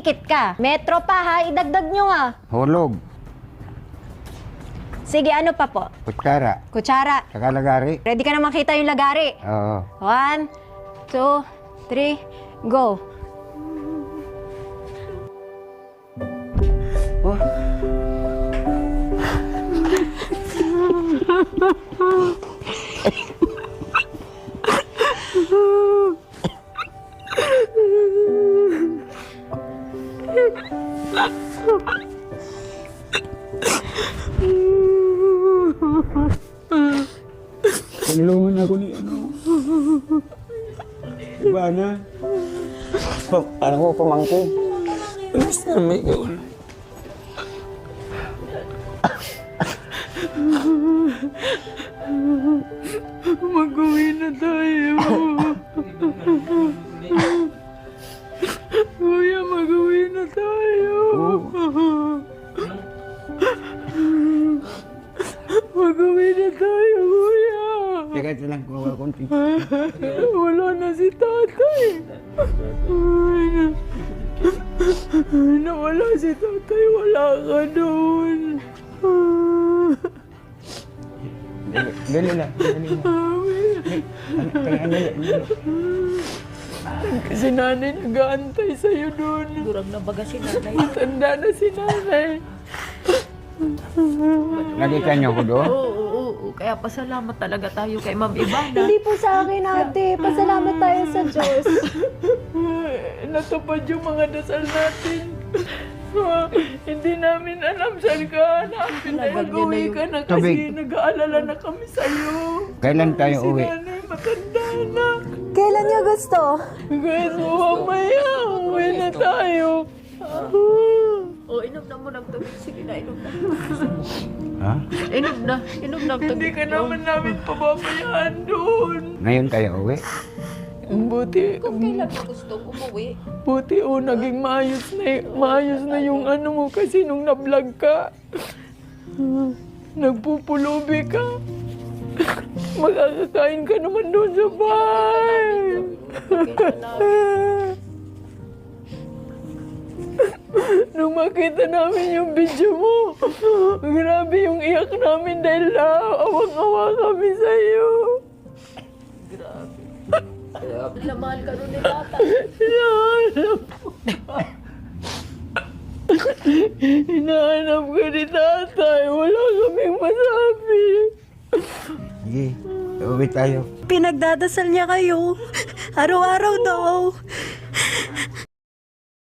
Dumikit ka. Metro pa ha, idagdag nyo ha. Hulog. Sige, ano pa po? Kutsara. Kutsara. Saka lagari. Ready ka na makita yung lagari. Oo. 1, 2, 3, go. Oh. Tulungan ako ni ano. Iba na. Ano ko pamangkin? Basta may gawin. Mag-uwi na tayo. Kuya, mag-uwi na tayo. Mag-uwi na tayo, kuya. Teka lang ko konti. Wala na si tatay. Nawala si tatay, wala ka doon. Dali lang. Dali lang. Kasi nanay nag-aantay sa'yo doon. Durag na baga si nanay. Matanda na si nanay. Nakita niyo ko doon? Oo. Kaya pasalamat talaga tayo kay Ma'am Ivana. Hindi po sa akin, ate. Pasalamat tayo sa Diyos. Natupad yung mga dasal natin. Hindi namin alam saan ka hanapin dahil uwi ka na kasi Tubig. nag-aalala na kami sa'yo. Kailan tayo Si uwi? nanay matanda na. Kailan niyo gusto? Guys, mamaya uwi na tayo. O, inom na mo ng tubig. Sige na, inom na. Ha? Inom na ng tubig. Hindi ka naman namin pababayaan doon. Ngayon tayo uwi? Buti, Kung kailan mo gusto umuwi. buti naging maayos na yung ano mo kasi nung na-vlog ka, nagpupulubi ka. Makakakain ka naman doon sa bahay. Nung makita namin yung video mo, grabe yung iyak namin dahil awang-awa kami sa'yo. Lamahal ka nun ni tatay. Hinahanap ka ni tatay. Wala kaming masabi. Sige, uwi tayo. Pinagdadasal niya kayo. Araw-araw daw.